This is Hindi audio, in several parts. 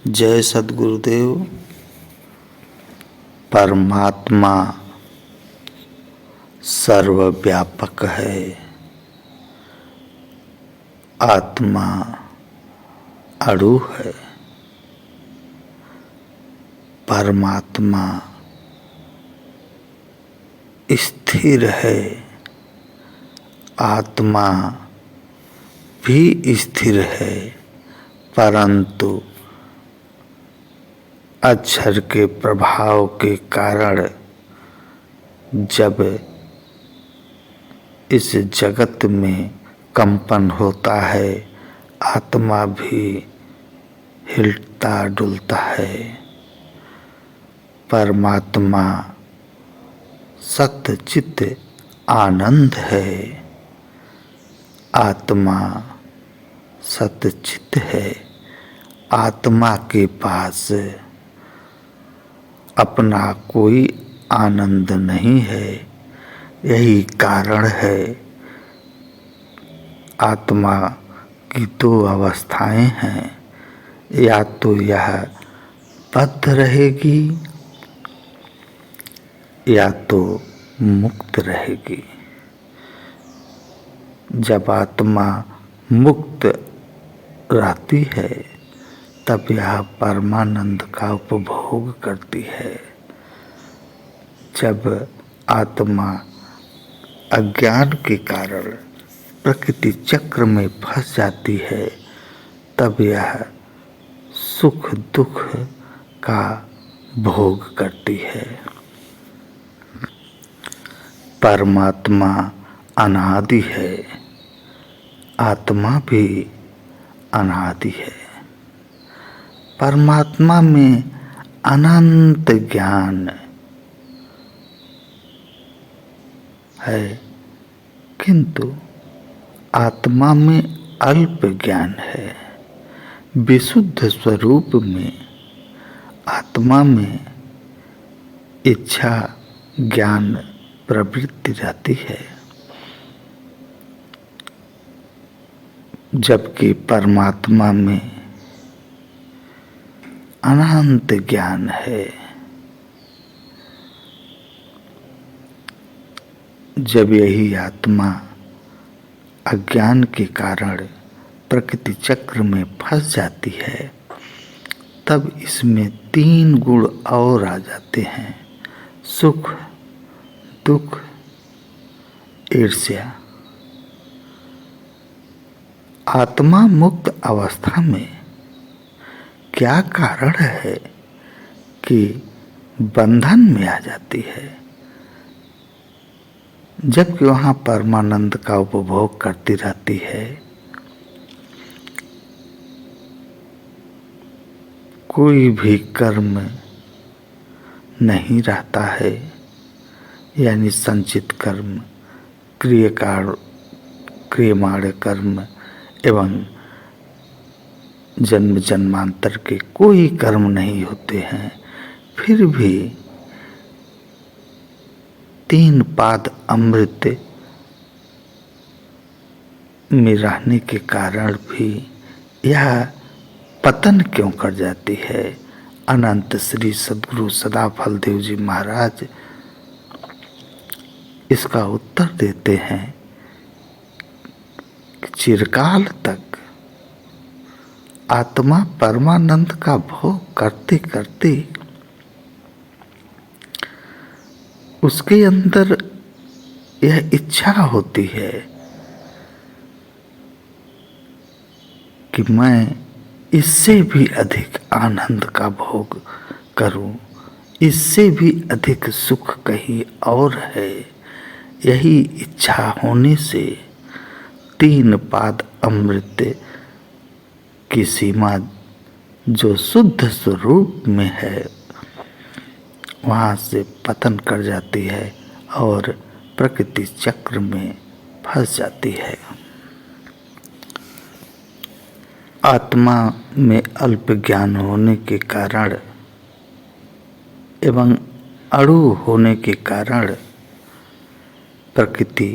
जय सद्गुरुदेव। परमात्मा सर्वव्यापक है। आत्मा अणु है। परमात्मा स्थिर है। आत्मा भी स्थिर है, परंतु अक्षर के प्रभाव के कारण जब इस जगत में कंपन होता है, आत्मा भी हिलता डुलता है। परमात्मा सत्य चित्त आनंद है। आत्मा सत्य चित्त है। आत्मा के पास अपना कोई आनंद नहीं है। यही कारण है आत्मा की दो अवस्थाएं हैं। या तो यह बद्ध रहेगी या तो मुक्त रहेगी। जब आत्मा मुक्त रहती है तब यह परमानंद का उपभोग करती है। जब आत्मा अज्ञान के कारण प्रकृति चक्र में फंस जाती है तब यह सुख दुख का भोग करती है। परमात्मा अनादि है। आत्मा भी अनादि है। परमात्मा में अनंत ज्ञान है, किंतु आत्मा में अल्प ज्ञान है। विशुद्ध स्वरूप में आत्मा में इच्छा ज्ञान प्रवृत्ति रहती है, जबकि परमात्मा में अनंत ज्ञान है। जब यही आत्मा अज्ञान के कारण प्रकृति चक्र में फंस जाती है तब इसमें तीन गुण और आ जाते हैं: सुख दुख ईर्ष्या। आत्मा मुक्त अवस्था में क्या कारण है कि बंधन में आ जाती है, जबकि वहाँ परमानंद का उपभोग करती रहती है। कोई भी कर्म नहीं रहता है, यानी संचित कर्म, क्रियमाण कर्म एवं जन्म जन्मांतर के कोई कर्म नहीं होते हैं। फिर भी तीन पाद अमृत में रहने के कारण भी यह पतन क्यों कर जाती है? अनंत श्री सद्गुरु सदाफल देव जी महाराज इसका उत्तर देते हैं कि चिरकाल तक आत्मा परमानंद का भोग करते करते उसके अंदर यह इच्छा होती है कि मैं इससे भी अधिक आनंद का भोग करूं, इससे भी अधिक सुख कहीं और है। यही इच्छा होने से तीन पाद अमृत की सीमा जो शुद्ध स्वरूप में है वहाँ से पतन कर जाती है और प्रकृति चक्र में फंस जाती है। आत्मा में अल्प ज्ञान होने के कारण एवं अणु होने के कारण प्रकृति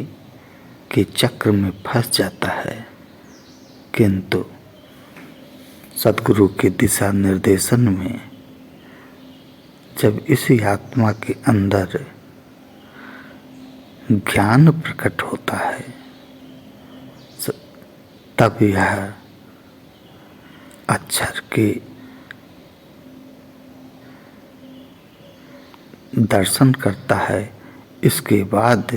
के चक्र में फंस जाता है, किंतु सद्गुरु के दिशा निर्देशन में जब इसी आत्मा के अंदर ज्ञान प्रकट होता है तब यह अक्षर के दर्शन करता है। इसके बाद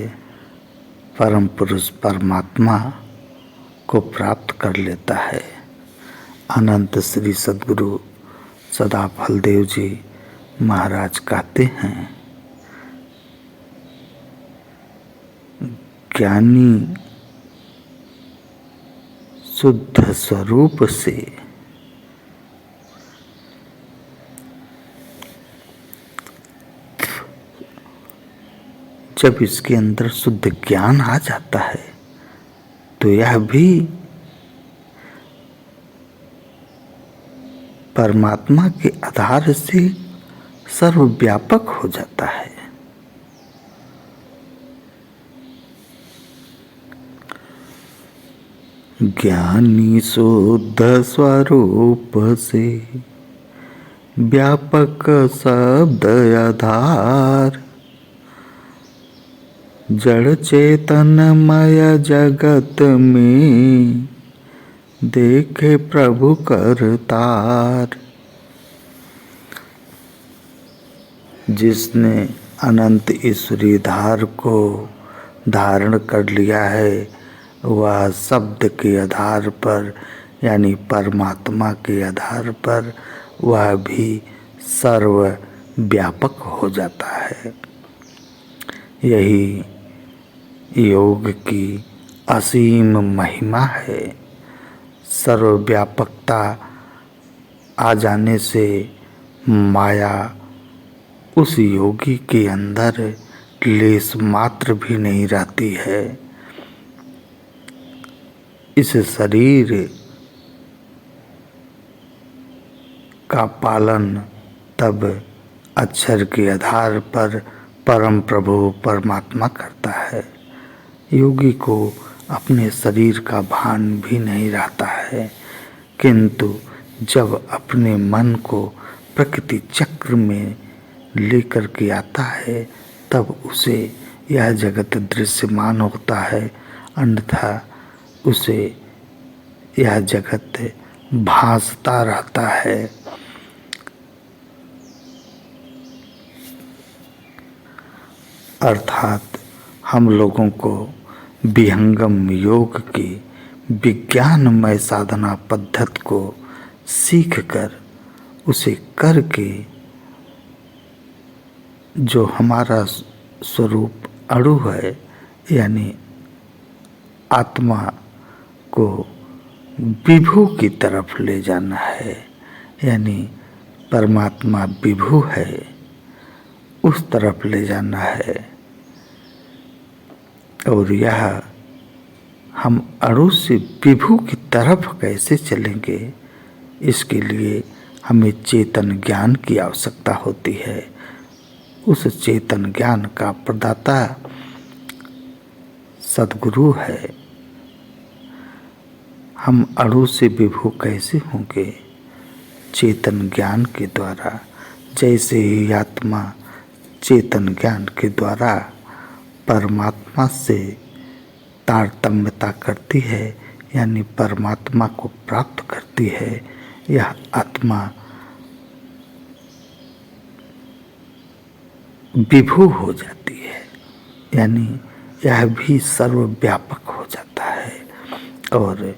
परम पुरुष परमात्मा को प्राप्त कर लेता है। अनंत श्री सद्गुरु सदा फलदेव जी महाराज कहते हैं, ज्ञानी शुद्ध स्वरूप से जब इसके अंदर शुद्ध ज्ञान आ जाता है तो यह भी परमात्मा के आधार से सर्वव्यापक हो जाता है। ज्ञानी शुद्ध स्वरूप से व्यापक शब्द आधार, जड़ चेतनमय जगत में देखे प्रभु करतार। जिसने अनंत ईश्वरी धार को धारण कर लिया है वह शब्द के आधार पर यानी परमात्मा के आधार पर वह भी सर्व व्यापक हो जाता है। यही योग की असीम महिमा है। सर्वव्यापकता आ जाने से माया उस योगी के अंदर लेस मात्र भी नहीं रहती है। इस शरीर का पालन तब अक्षर के आधार पर परम प्रभु परमात्मा करता है। योगी को अपने शरीर का भान भी नहीं रहता है, किंतु जब अपने मन को प्रकृति चक्र में लेकर के आता है तब उसे यह जगत दृश्यमान होता है, अन्यथा उसे यह जगत भासता रहता है। अर्थात हम लोगों को विहंगम योग की विज्ञानमय साधना पद्धति को सीखकर उसे करके जो हमारा स्वरूप अणु है यानी आत्मा को विभु की तरफ ले जाना है। यानी परमात्मा विभु है उस तरफ ले जाना है। और यह हम अणु से विभु की तरफ कैसे चलेंगे, इसके लिए हमें चेतन ज्ञान की आवश्यकता होती है। उस चेतन ज्ञान का प्रदाता सद्गुरु है। हम अणु से विभु कैसे होंगे? चेतन ज्ञान के द्वारा। जैसे ही आत्मा चेतन ज्ञान के द्वारा परमात्मा से तारतम्यता करती है यानी परमात्मा को प्राप्त करती है, यह आत्मा विभु हो जाती है, यानी यह भी सर्वव्यापक हो जाता है। और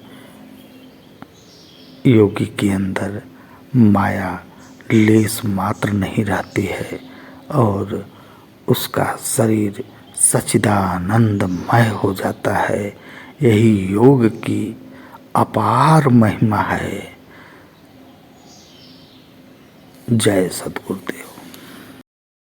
योगी के अंदर माया लेस मात्र नहीं रहती है और उसका शरीर सच्चिदानंदमय हो जाता है। यही योग की अपार महिमा है। जय सद्गुरुदेव।